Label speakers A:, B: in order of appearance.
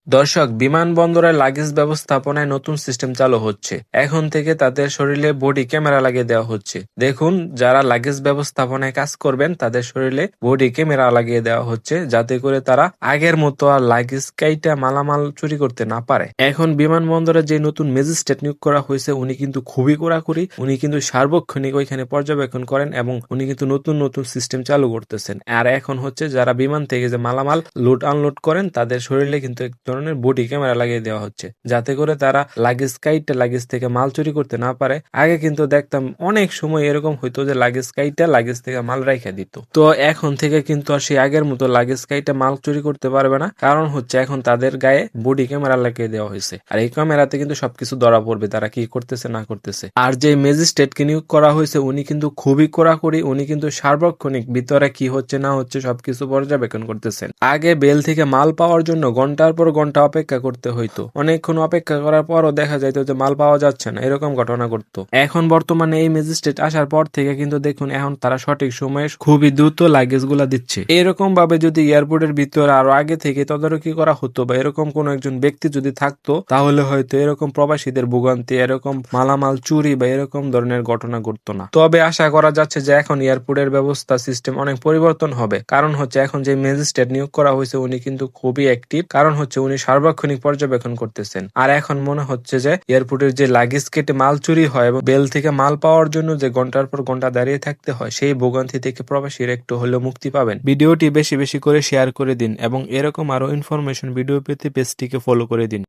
A: দর্শক, বিমানবন্দরে লাগেজ ব্যবস্থাপনায় নতুন সিস্টেম চালু হচ্ছে। এখন থেকে তাদের শরীরে বডি ক্যামেরা লাগিয়ে দেওয়া হচ্ছে। দেখুন, যারা লাগেজ ব্যবস্থাপনায় কাজ করবেন তাদের শরীরে বডি ক্যামেরা লাগিয়ে দেওয়া হচ্ছে, যাতে করে তারা আগের মতো আর লাগেজ কাইটা মালামাল চুরি করতে না পারে। এখন বিমানবন্দরে যে নতুন ম্যাজিস্ট্রেট নিয়োগ করা হয়েছে, উনি কিন্তু খুবই কড়াকড়ি। উনি কিন্তু সার্বক্ষণিক ওইখানে পর্যবেক্ষণ করেন এবং উনি কিন্তু নতুন নতুন সিস্টেম চালু করতেছেন। আর এখন হচ্ছে যারা বিমান থেকে যে মালামাল লোড আনলোড করেন তাদের শরীরে কিন্তু এক ধরনের বডি ক্যামেরা লাগিয়ে দেওয়া হচ্ছে, যাতে করে তারা লাগেজ কাইটা লাগেজ থেকে মাল চুরি করতে না পারে। আগে কিন্তু দেখতাম অনেক সময় এরকম হইতো যে লাগেজ কাইটা লাগেজ থেকে মাল রাইখা দিত। তো এখন থেকে কিন্তু আর সেই আগের মতো লাগেজ কাইটা মাল চুরি করতে পারবে না, কারণ হচ্ছে এখন তাদের গায়ে বডি ক্যামেরা লাগিয়ে দেওয়া হয়েছে। আর এই ক্যামেরাতে কিন্তু সবকিছু ধরা পড়বে, তারা কি করতেছে না করতেছে। আর যে ম্যাজিস্ট্রেটকে নিয়োগ করা হয়েছে উনি কিন্তু খুবই কড়াকড়ি। উনি কিন্তু সার্বক্ষণিক ভিতরে কি হচ্ছে না হচ্ছে সবকিছু পর্যবেক্ষণ করতেছেন। আগে বেল থেকে মাল পাওয়ার জন্য ঘন্টার পর ঘন্টা অপেক্ষা করতে হইতো। অনেকক্ষণ অপেক্ষা করার পরও দেখা যাইতো যে মাল পাওয়া যাচ্ছে না, এরকম ঘটনা ঘটতো। এখন বর্তমানে এই ম্যাজিস্ট্রেট আসার পর থেকে কিন্তু দেখুন, এখন তারা সঠিক সময়ে খুবই দ্রুত লাগেজ গুলা দিচ্ছে। এরকম ভাবে যদি এয়ারপোর্টের ভিতরে আরো আগে থেকে তদারকি করা হতো বা এরকম কোন একজন ব্যক্তি যদি থাকতো, তাহলে হয়তো এরকম প্রবাসীদের ভোগান্তি, এরকম মালামাল চুরি বা এরকম ধরনের ঘটনা ঘটতো না। তবে আশা করা যাচ্ছে যে এখন এয়ারপোর্টের ব্যবস্থা সিস্টেম অনেক পরিবর্তন হবে, কারণ হচ্ছে এখন যে ম্যাজিস্ট্রেট নিয়োগ করা হয়েছে উনি কিন্তু খুবই অ্যাক্টিভ, কারণ হচ্ছে উনি সার্বক্ষণিক পর্যবেক্ষণ করতেছেন। আর এখন মনে হচ্ছে যে এয়ারপোর্টের যে লাগেজ কেটে মাল চুরি হয় এবং বেল থেকে মাল পাওয়ার জন্য যে ঘন্টার পর ঘন্টা দাঁড়িয়ে থাকতে হয়, সেই ভোগান্তি থেকে প্রবাসীরা একটু হলেও মুক্তি পাবেন। ভিডিওটি বেশি বেশি করে শেয়ার করে দিন এবং এরকম আরো ইনফরমেশন ভিডিও পেতে পেজটিকে ফলো করে দিন।